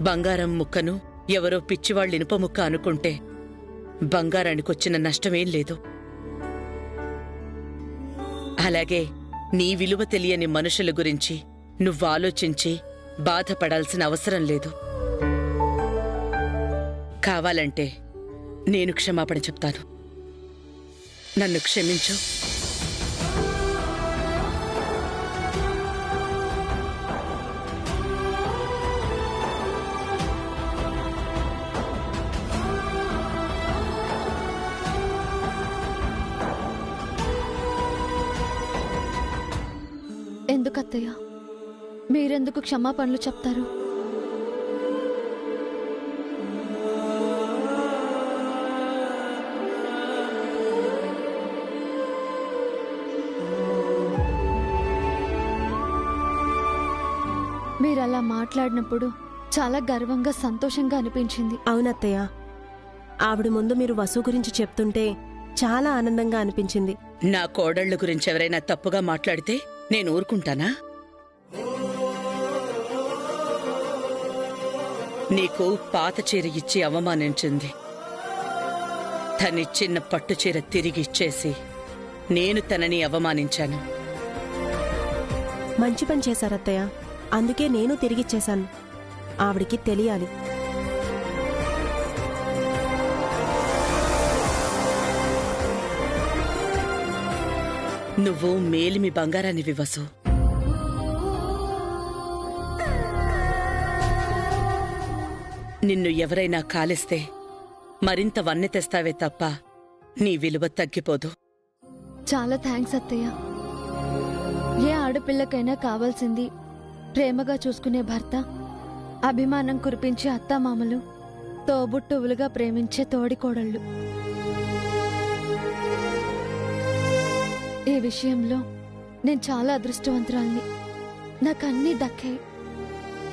బంగారం ముక్కను ఎవరో పిచ్చివాళ్ళు ఇనుప ముక్క అనుకుంటే బంగారానికొచ్చిన నష్టమేం లేదు. అలాగే నీ విలువ తెలియని మనుషుల గురించి నువ్వు ఆలోచించి బాధపడాల్సిన అవసరం లేదు. కావాలంటే నేను క్షమాపణ చెప్తాను. నన్ను క్షమించు. ఎందుకత్తయ్య మీరెందుకు క్షమాపణలు చెప్తారు? మీరలా మాట్లాడినప్పుడు చాలా గర్వంగా సంతోషంగా అనిపించింది. అవునత్తయ్య, ఆవిడ ముందు మీరు వసు గురించి చెప్తుంటే చాలా ఆనందంగా అనిపించింది. నా కోడళ్ల గురించి ఎవరైనా తప్పుగా మాట్లాడితే నేను ఊరుకుంటానా? నీకు పాత చీర ఇచ్చి అవమానించింది. తనిచ్చిన పట్టు చీర తిరిగి ఇచ్చేసి నేను తనని అవమానించాను. మంచి పని చేశారత్తయ్య. అందుకే నేను తిరిగిచ్చేశాను. ఆవిడికి తెలియాలి. నువ్వు మేలిమి బంగారానివి వసు. నిన్ను ఎవరైనా కాలిస్తే మరింత వన్నె తెస్తావే తప్ప నీ విలువ తగ్గిపోదు. చాలా థ్యాంక్స్ అత్తయ్య. ఏ ఆడపిల్లకైనా కావాల్సింది ప్రేమగా చూసుకునే భర్త, అభిమానం కురిపించే అత్తామామలు, తోబుట్టువులుగా ప్రేమించే తోడికోడళ్ళు. ఈ విషయంలో నేను చాలా అదృష్టవంతురాల్ని. నాకన్నీ దక్కాయి.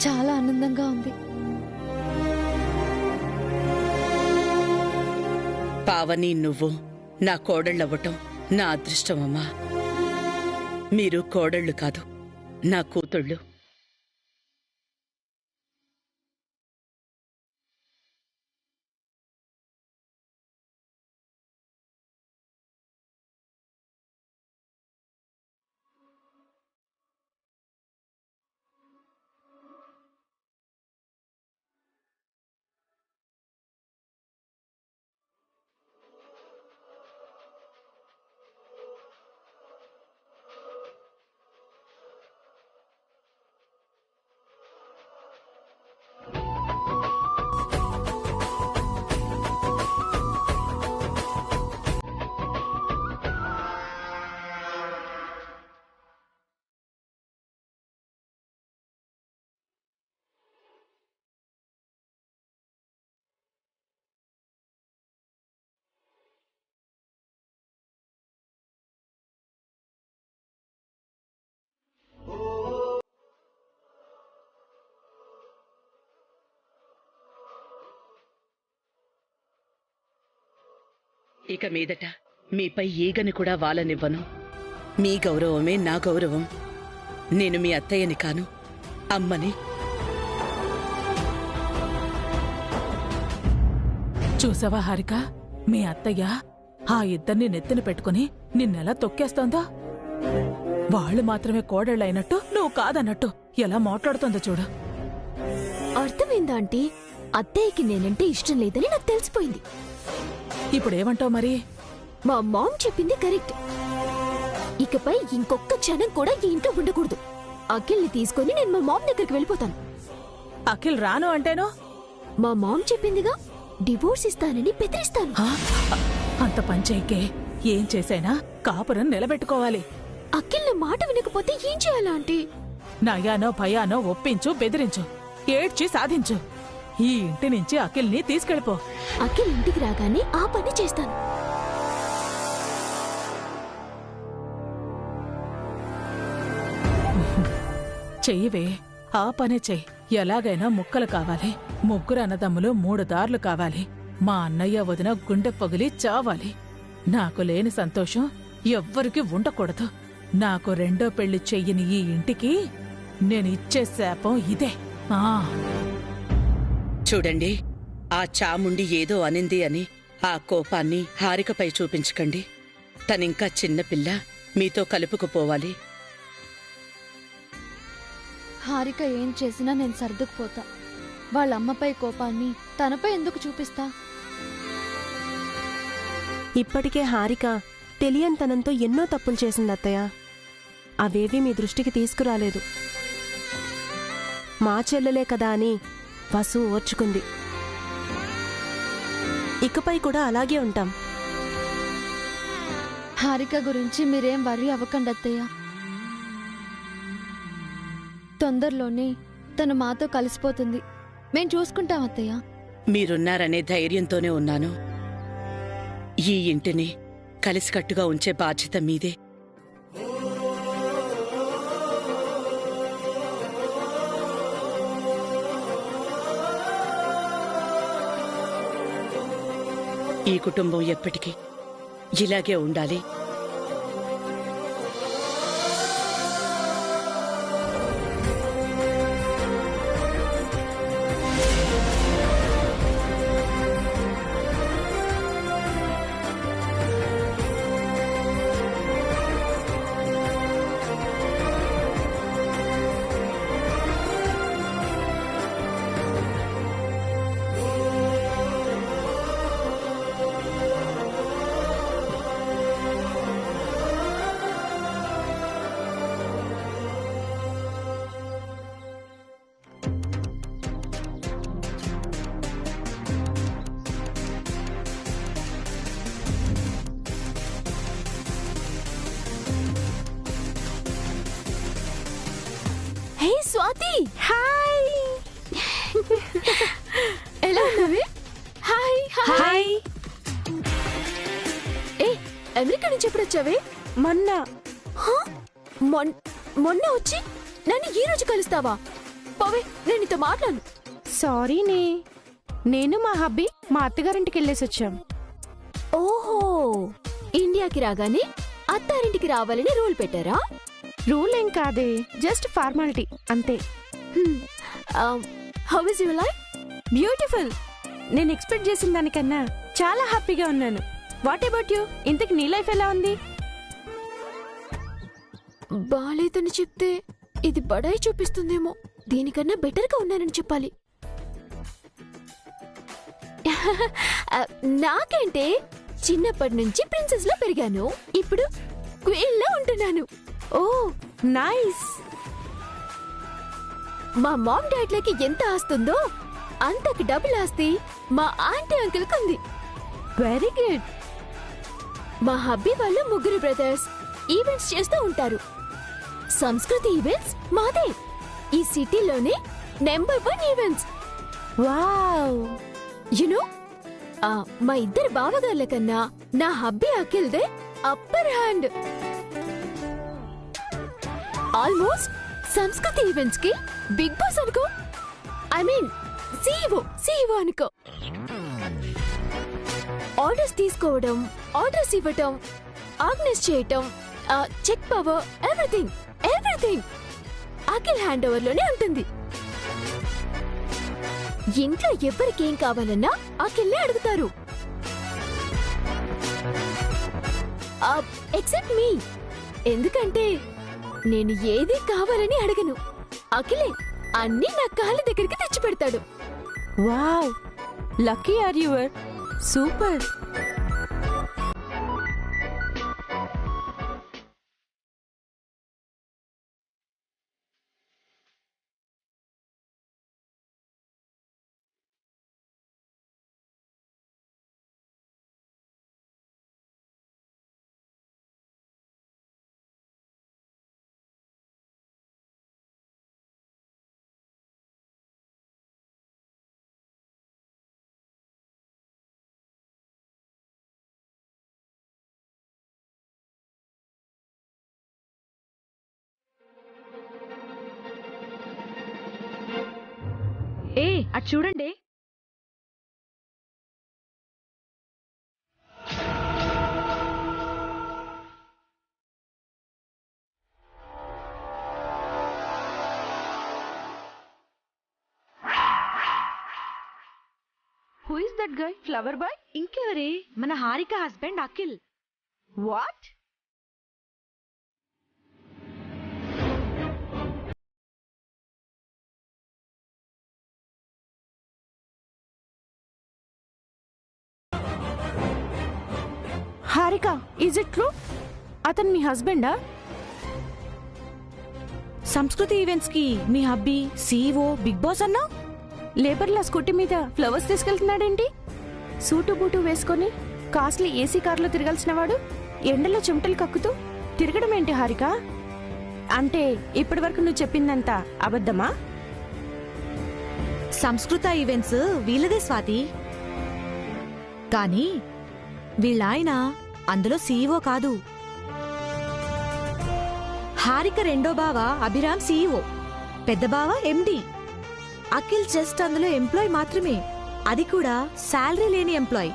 చాలా ఆనందంగా ఉంది. పావని నువ్వు నా కోడళ్ళవ్వటం నా అదృష్టమమ్మా. మీరు కోడళ్ళు కాదు, నా కూతుళ్ళు. ఇక మీదట మీపై ఈగని కూడా వాలనివ్వను. మీ గౌరవమే నా గౌరవం. నేను మీ అత్తయ్యని కాను, అమ్మని. చూసావా హారిక, మీ అత్తయ్య ఆ ఇద్దరిని నెత్తిన పెట్టుకుని నిన్నెలా తొక్కేస్తోందో. వాళ్ళు మాత్రమే కోడళ్ళైనట్టు నువ్వు కాదన్నట్టు ఎలా మాట్లాడుతోందో చూడు. అర్థమైందా ఆంటీ? అత్తయ్యకి నేనంటే ఇష్టం లేదని నాకు తెలిసిపోయింది. ఇప్పుడేమంటావు మరి? మా మామ్ చెప్పింది కరెక్ట్. ఇకపై ఇంకొక్క క్షణం కూడా ఈ ఇంట్లో ఉండకూడదు. అఖిల్ని తీసుకొని నేను మా మామ్ దగ్గరికి వెళ్ళిపోతాను. అఖిల్ రాను అంటేనో? మా మామ్ చెప్పిందిగా, డివోర్స్ ఇస్తానని బెదిరిస్తాను. అంత పంచాయికే ఏం చేసైనా కాపురం నిలబెట్టుకోవాలి. అఖిల్ మాట వినకపోతే ఏం చేయాలా ఆంటీ? నయానో భయానో ఒప్పించు, బెదిరించు, ఏడ్చి సాధించు. ఈ ఇంటి నుంచి అఖిల్ని తీసుకెళ్ళిపో. అఖిల్ ఇంటికి రాగానే ఆ పని చేస్తాను. చెయ్యివే, ఆ పనే చెయ్యి. ఎలాగైనా ముక్కలు కావాలి. ముగ్గురు అన్నదమ్ములు 3 దారులు కావాలి. మా అన్నయ్య వదిన గుండె పగిలి చావాలి. నాకు లేని సంతోషం ఎవ్వరికి ఉండకూడదు. నాకు రెండో పెళ్లి చెయ్యని ఈ ఇంటికి నేనిచ్చే శాపం ఇదే. చూడండి, ఆ చాముండి ఏదో అనింది అని ఆ కోపాన్ని హారికపై చూపించకండి. తనింకా చిన్నపిల్ల, మీతో కలుపుకుపోవాలి. హారిక ఏం చేసినా నేను సర్దుకుపోతా. వాళ్ళ అమ్మపై కోపాన్ని తనపై ఎందుకు చూపిస్తా? ఇప్పటికే హారిక తెలియనితనంతో ఎన్నో తప్పులు చేసింది అత్తయ్య. అవేవీ మీ దృష్టికి తీసుకురాలేదు. మా చెల్లెలే కదా అని వసు ఓర్చుకుంది. ఇకపై కూడా అలాగే ఉంటాం. హారిక గురించి మీరేం వర్రీ అవ్వకండి అత్తయ్య. తొందరలోనే తను మాతో కలిసిపోతుంది. మేం చూసుకుంటాం అత్తయ్య. మీరున్నారనే ధైర్యంతోనే ఉన్నాను. ఈ ఇంటిని కలిసికట్టుగా ఉంచే బాధ్యత మీదే. ఈ కుటుంబం ఎప్పటికీ ఇలాగే ఉండాలి. హే స్వాతి, హాయ్. ఎలా ఉన్నావే? Hi hi. ఏ, అమెరికా నుంచి ఎప్పుడు వచ్చావే? మొన్న మొన్న వచ్చి నన్ను ఈ రోజు కలుస్తావా? పోవే, నేను నీతో మాట్లాడు. సారీనే, నేను మా హబ్బీ మా అత్తగారింటికి వెళ్ళేసి వచ్చాం. ఓహో, ఇండియాకి రాగానే అత్తారింటికి రావాలని రూల్ పెట్టారా? రూల్ ఏం కాదే, జస్ట్ ఫార్మాలిటీ అంతే. How is your life? Beautiful. నేను ఎక్స్పెక్ట్ చేసిన దానికన్నా చాలా హ్యాపీగా ఉన్నాను. What about you? ఇంతకు నీ లైఫ్ ఎలా ఉంది? బాలేదని చెప్తే ఇది బడాయి చూపిస్తుందేమో. దీనికన్నా బెటర్ గా ఉన్నానని చెప్పాలి. నాకంటే చిన్నప్పటి నుంచి ప్రిన్సెస్ లా పెరిగాను. ఇప్పుడు క్వీన్ లా ఉంటున్నాను. ఓ నైస్. మా మామ్ డాడ్లకి ఎంత ఆస్తుందో అంతకు డబుల్ ఆస్తి మా ఆంటీ అంకుల్ కుంది. Very good. మా హబ్బీ వాళ్ళు ముగ్గురు బ్రదర్స్ ఈవెంట్స్ చేస్తూ ఉంటారు. సంస్కృతి ఈవెంట్స్ మాదే. ఈ సిటీలోనే నెంబర్ 1 ఈవెంట్స్. వావ్. యునో, మా ఇద్దరు బావగార్ల కన్నా నా హబ్బీ అఖిల్దే upper hand. Almost Samskruthi events కి బిగ్ బాస్ అనుకో. ఐ మీన్ సీఈఓ అనుకో. ఆర్డర్స్ తీసుకోవడం, ఆర్డర్స్ ఇవ్వటం, ఆర్గనైజ్ చేయటం, check power, everything Akhil hand over లోనే ఉంటుంది. ఇంట్లో ఎవరికేం కావాలన్నా అఖిల్లే అడుగుతారు. Except me. ఎందుకంటే నేను ఏది కావాలని అడగను. అఖిలే అన్నీ నా కాళ్ళ దగ్గరికి తెచ్చి పెడతాడు. Wow, lucky are your. Super. ఏ అటు చూడండి. Who is that guy? Flower boy? ఇంకెవరే? మన Harika husband Akhil. What? Harika, is it true? అతను మీ హస్బెండా? సంస్కృతి ఈవెంట్స్ కి మీ హబ్బీ సీఈఓ బిగ్ బాస్ అన్నా? లేబర్లా స్కూటీ మీద ఫ్లవర్స్ తీసుకెళ్తున్నాడేంటి? సూటు బూటు వేసుకొని కాస్ట్లీ ఏసీ కార్లో తిరగాల్సిన వాడు ఎండలో చెమటలు కక్కుతూ తిరగడం ఏంటి హారిక? అంటే ఇప్పటి వరకు నువ్వు చెప్పిందంతా అబద్ధమా? సంస్కృత ఈవెంట్స్ వీళ్ళదే స్వాతి. కానీ వీళ్ళాయన అందులో సీఈఓ కాదు. హారిక రెండో బావ అభిరామ్ సీఈఓ, పెద్ద బావ ఎండి. అఖిల్ జస్ట్ అందులో ఎంప్లాయ్ మాత్రమే, అది కూడా శాలరీ లేని ఎంప్లాయ్.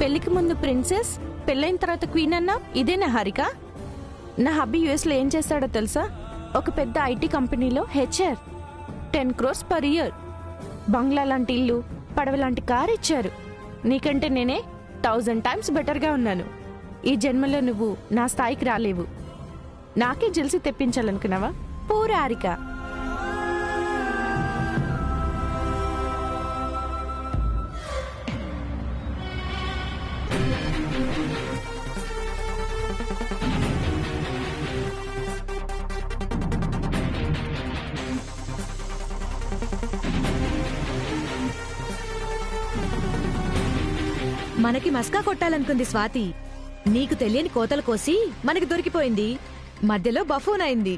పెళ్లికి ముందు ప్రిన్సెస్, పెళ్ళైన తర్వాత క్వీన్ అన్నా ఇదేనా హారిక? నా హబ్బీ యుఎస్ లో ఏం చేస్తాడో తెలుసా? ఒక పెద్ద ఐటీ కంపెనీలో హెచ్ఆర్. 10 crores per year. బంగ్లా లాంటి ఇల్లు, పడవ లాంటి కార్ ఇచ్చారు. నీకంటే నేనే 1000 times బెటర్గా ఉన్నాను. ఈ జన్మలో నువ్వు నా స్థాయికి రాలేవు. నాకే జెల్సి తెప్పించాలనుకున్నావా? పూర హారిక. మనకి మస్కా కొట్టాలనుకుంది స్వాతి. నీకు తెలియని కోతలు కోసి మనకి దొరికిపోయింది. మధ్యలో బఫూన్ అయింది.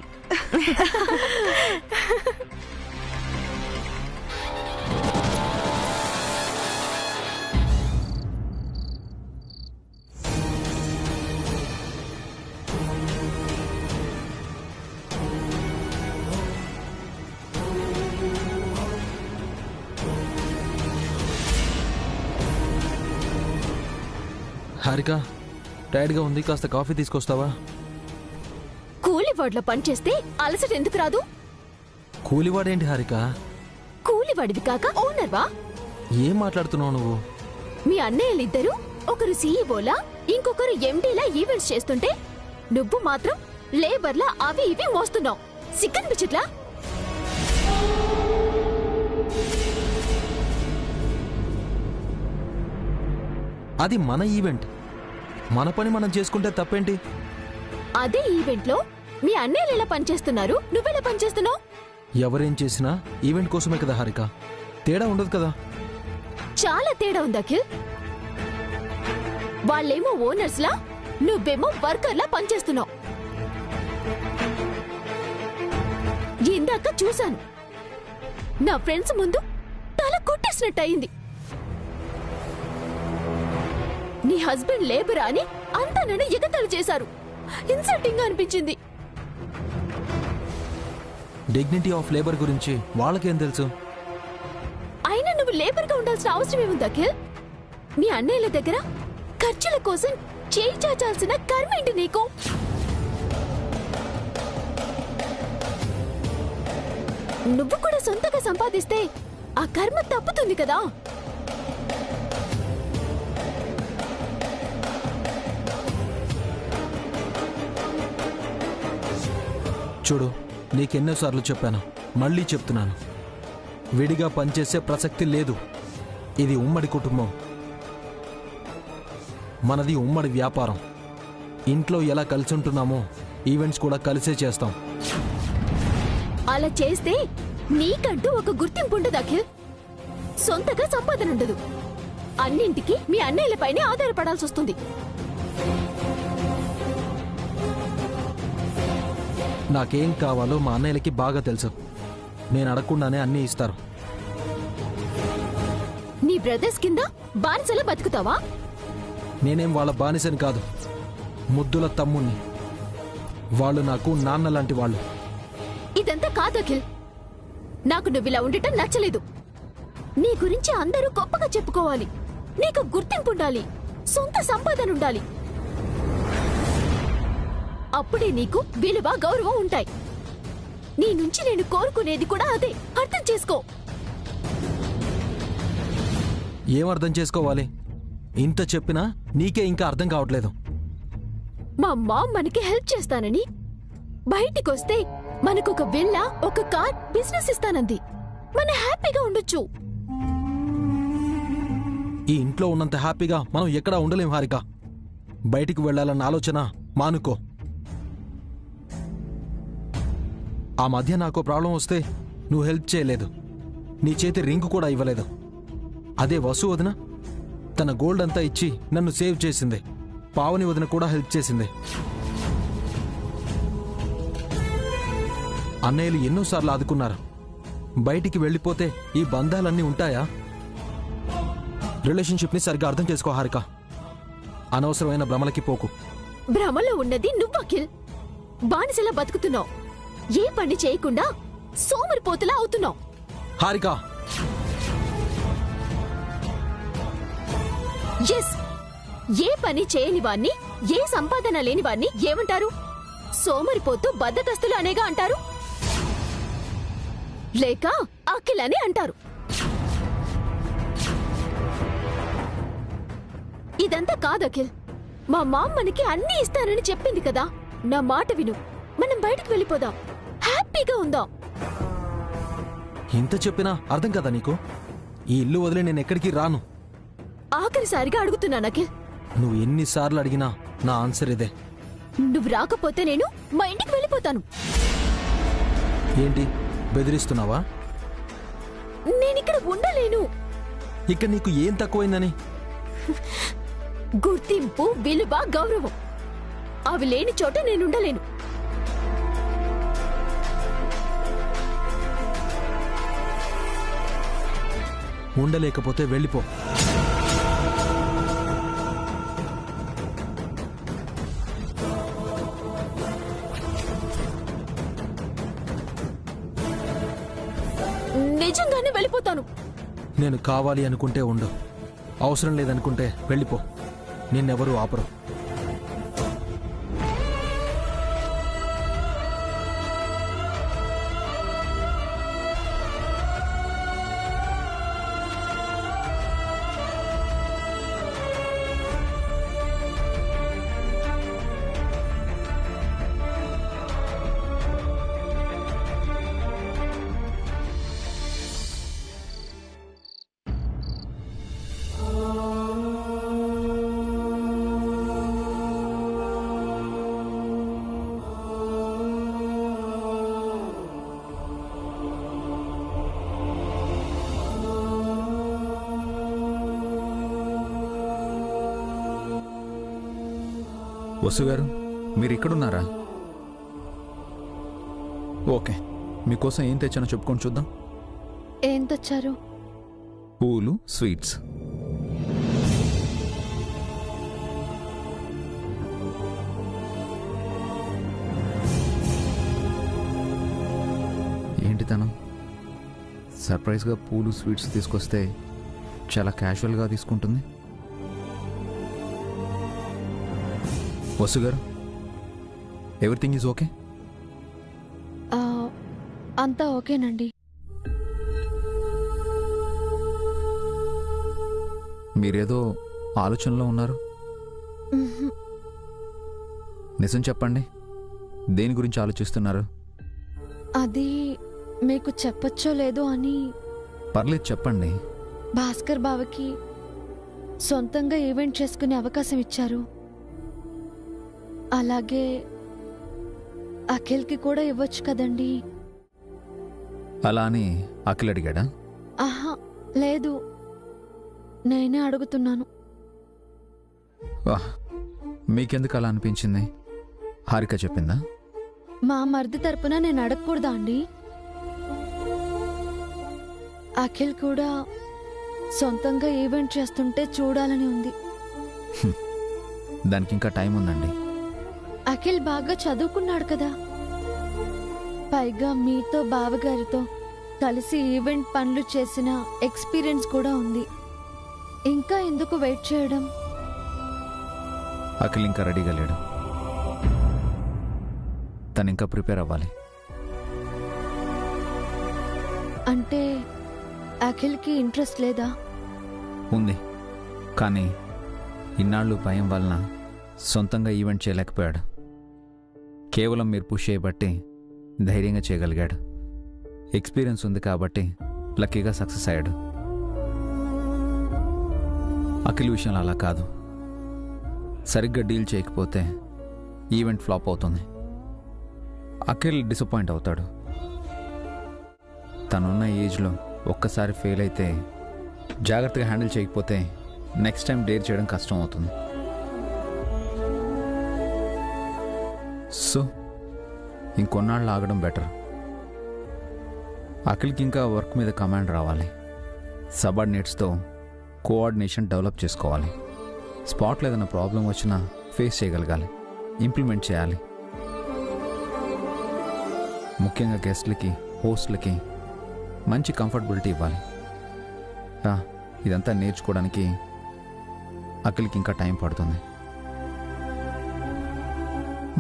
హారిక, టైర్డ్గా ఉంది, కాస్త కాఫీ తీసుకొస్తావా? కూలివాడ్లో పనిచేస్తే అలసట ఎందుకు రాదు? కూలివాడేంటి హారిక? కూలివాడివి కాక ఓనర్వా? ఏం మాట్లాడుతున్నావు నువ్వు? మీ అన్నయ్యలిద్దరూ ఒకరు సీఈఓలా, ఇంకొకరు ఎండీలా ఈవెంట్స్ చేస్తుంటే నువ్వు మాత్రం లేబర్లా అవి ఇవి మోస్తున్నావు. సిగ్గనిపించట్లా? అది మన ఈవెంట్, మన పని మనం చేసుకుంటే తప్పేంటి? అదే ఈవెంట్ లో మీ అన్నయ్యలు ఎలా పనిచేస్తున్నారు, నువ్వెలా పనిచేస్తున్నావు? ఎవరేం చేసినా ఈవెంట్ కోసమే కదా హారిక, తేడా ఉండదు కదా. చాలా తేడా ఉంది అఖిల్. వాళ్ళేమో ఓనర్స్ లా, నువ్వేమో వర్కర్ లా పనిచేస్తున్నావు. ఇందాక చూశాను, నా ఫ్రెండ్స్ ముందు తల కొట్టేసినట్టు అయింది. నీ హస్బెండ్ లేబర్ అని అంతా నన్ను ఎగతాళి చేశారు. ఇన్సల్టింగ్ గా అనిపించింది. డిగ్నిటీ ఆఫ్ లేబర్ గురించి వాళ్ళకేం తెలుసు? అయినా నువ్వు లేబర్ గా ఉండాల్సిన అవసరం ఏముంది అఖిల్? మీ అన్నయ్యల దగ్గర ఖర్చుల కోసం చేయి చాచాల్సిన కర్మేంటి నీకు? నువ్వు కూడా సొంతగా సంపాదిస్తే ఆ కర్మ తప్పుతుంది కదా. చూడు, నీకెన్నోసార్లు చెప్పాను, మళ్ళీ చెప్తున్నాను, విడిగా పనిచేసే ప్రసక్తి లేదు. ఇది ఉమ్మడి కుటుంబం, మనది ఉమ్మడి వ్యాపారం. ఇంట్లో ఎలా కలిసి ఉంటున్నామో ఈవెంట్స్ కూడా కలిసే చేస్తాం. అలా చేస్తే నీకంటూ ఒక గుర్తింపు ఉండదు అఖిల్. సొంతగా సంపాదన ఉండదు. అన్నింటికి మీ అన్నయ్యలపైనే ఆధారపడాల్సి వస్తుంది. నాకేం కావాలో మా అన్నయ్యలకి బాగా తెలుసు. నేను అడగకుండానే అన్నీ ఇస్తారు. నీ బ్రదర్స్ కింద బానిసలా బతుకుతావా? నేనేం వాళ్ళ బానిసని కాదు, ముద్దుల తమ్ముణ్ణి. వాళ్ళు నాకు నాన్న లాంటి వాళ్ళు. ఇదంతా కాదు అఖిల్. నాకు నువ్విలా ఉండటం నచ్చలేదు. నీ గురించి అందరూ గొప్పగా చెప్పుకోవాలి. నీకు గుర్తింపు ఉండాలి, సొంత సంపాదన ఉండాలి. అప్పుడే నీకు విలువ గౌరవం ఉంటాయి. నీ నుంచి నేను కోరుకునేది కూడా అదే. అర్థం చేసుకో. ఏం అర్థం చేసుకోవాలి? ఇంత చెప్పినా నీకే ఇంకా అర్థం కావట్లేదు. మా మామ్ మనకి హెల్ప్ చేస్తానని బయటికొస్తే మనకొక విల్లా, ఒక కార్, బిజినెస్ ఇస్తానంది. మన హ్యాపీగా ఉండొచ్చు. ఈ ఇంట్లో ఉన్నంత హ్యాపీగా మనం ఎక్కడా ఉండలేం హారిక. బయటికి వెళ్ళాలన్న ఆలోచన మానుకో. ఆ మధ్య నాకు ప్రాబ్లం వస్తే నువ్వు హెల్ప్ చేయలేదు, నీ చేతి రింగ్ కూడా ఇవ్వలేదు. అదే వసు వదిన తన గోల్డ్ అంతా ఇచ్చి నన్ను సేవ్ చేసింది. పావని వదిన కూడా హెల్ప్ చేసింది. అన్నయ్యలు ఎన్నోసార్లు ఆదుకున్నారు. బయటికి వెళ్ళిపోతే ఈ బంధాలన్నీ ఉంటాయా? రిలేషన్షిప్ని సరిగ్గా అర్థం చేసుకో హారిక. అనవసరమైన భ్రమలకి పోకు. భ్రమలో ఉన్నది నువ్వు అఖిల్. బానిసలా బతుకుతున్నావు. ఏ పని చేయకుండా సోమరిపోతులా అవుతున్నావు. హారిక, ఎస్, ఏ పని చేయని వాణ్ణి, ఏ సంపాదన లేని వాణ్ణి ఏమంటారు? సోమరిపోతూ బద్ధకస్తులు అనేగా అంటారు, లేక అఖిల్ అని అంటారు. ఇదంతా కాదు అఖిల్. మా మామ్ మనకి అన్నీ ఇస్తానని చెప్పింది కదా. నా మాట విను. మనం బయటకు వెళ్ళిపోదాం, హ్యాపీగా ఉందాం. ఇంత చెప్పినా అర్థం కదా నీకు? ఈ ఇల్లు వదిలే నేను ఎక్కడికి రాను. ఆఖరిసారిగా అడుగుతున్నాను అఖిల్. నువ్వు ఎన్నిసార్లు అడిగినా నా ఆన్సర్ ఇదే. నువ్వు రాకపోతే నేను మా ఇంటికి వెళ్ళిపోతాను. ఏంటి బెదిరిస్తున్నావా? నేనిక్కడ ఉండలేను. ఇక్కడ నీకు ఏం తక్కువైందని? గుర్తింపు, విలువ, గౌరవం అవి లేని చోట నేనుండలేను. ఉండలేకపోతే వెళ్ళిపో. నిజంగానే వెళ్ళిపోతాను. నేను కావాలి అనుకుంటే ఉండు, అవసరం లేదనుకుంటే వెళ్ళిపో. నిన్నెవరూ ఆపరు. వసు గారు, మీరు ఇక్కడున్నారా? ఓకే, మీకోసం ఏం తెచ్చానో చెప్పుకొని చూద్దాం. ఏం తెచ్చారు? పూలు, స్వీట్స్. ఏంటి తను సర్ప్రైజ్గా పూలు, స్వీట్స్ తీసుకొస్తే చాలా క్యాజువల్గా తీసుకుంటుంది. వసు గారు, ఎవ్రీథింగ్ ఈజ్ ఓకే? అంతా ఓకేనండి. మీరేదో ఆలోచనలో ఉన్నారు. నిజం చెప్పండి, దేని గురించి ఆలోచిస్తున్నారు? అది మీకు చెప్పచ్చో లేదో అని. పర్లేదు, చెప్పండి. భాస్కర్ బావకి సొంతంగా ఈవెంట్ చేసుకునే అవకాశం ఇచ్చారు. అలాగే అఖిల్కి కూడా ఇవ్వచ్చు కదండి. అలా అని అఖిల్ అడిగాడా? ఆహా లేదు, నేనే అడుగుతున్నాను. వాహ్, మీకెందుకు అలా అనిపించింది? హారిక చెప్పిందా? మా మరిది తరపున నేను అడగకూడదా అండి? అఖిల్ కూడా సొంతంగా ఈవెంట్ చేస్తుంటే చూడాలని ఉంది. దానికి ఇంకా టైం ఉందండి. అఖిల్ బాగా చదువుకున్నాడు కదా. పైగా మీతో బావగారితో కలిసి ఈవెంట్ పనులు చేసిన ఎక్స్పీరియన్స్ కూడా ఉంది. ఇంకా ఎందుకు వెయిట్ చేయడం? అఖిల్ ఇంకా రెడీగా లేడు. తను ఇంకా ప్రిపేర్ అవ్వాలి. అంటే అఖిల్కి ఇంట్రెస్ట్ లేదా? ఉంది, కానీ ఇన్నాళ్ళు భయం వలన సొంతంగా ఈవెంట్ చేయలేకపోయాడు. కేవలం మీరు పుష్ చేయబట్టి ధైర్యంగా చేయగలిగాడు. ఎక్స్పీరియన్స్ ఉంది కాబట్టి లక్కీగా సక్సెస్ అయ్యాడు. అఖిల్ విషయంలో అలా కాదు. సరిగ్గా డీల్ చేయకపోతే ఈవెంట్ ఫ్లాప్ అవుతుంది. అఖిల్ డిసప్పాయింట్ అవుతాడు. తనున్న ఏజ్లో ఒక్కసారి ఫెయిల్ అయితే జాగ్రత్తగా హ్యాండిల్ చేయకపోతే నెక్స్ట్ టైం డేర్ చేయడం కష్టం అవుతుంది. సో ఇంకొన్నాళ్ళు ఆగడం బెటర్. అఖిల్కి ఇంకా వర్క్ మీద కమాండ్ రావాలి. సబార్డినేట్స్తో కోఆర్డినేషన్ డెవలప్ చేసుకోవాలి. స్పాట్లో ఏదైనా ప్రాబ్లం వచ్చినా ఫేస్ చేయగలగాలి, ఇంప్లిమెంట్ చేయాలి. ముఖ్యంగా గెస్ట్లకి, హోస్ట్లకి మంచి కంఫర్టబిలిటీ ఇవ్వాలి. ఇదంతా నేర్చుకోవడానికి అఖిల్కి ఇంకా టైం పడుతుంది.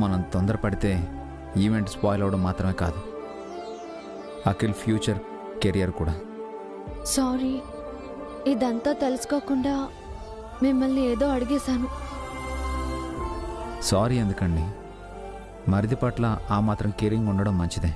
మనం తొందరపడితే ఈవెంట్ స్పాయిల్ అవడం మాత్రమే కాదు, అఖిల్ ఫ్యూచర్ కెరియర్ కూడా. సారీ, ఇదంతా తెలుసుకోకుండా మిమ్మల్ని ఏదో అడిగేశాను. సారీ ఎందుకండి? మరిది పట్ల ఆ మాత్రం కేరింగ్ ఉండడం మంచిదే.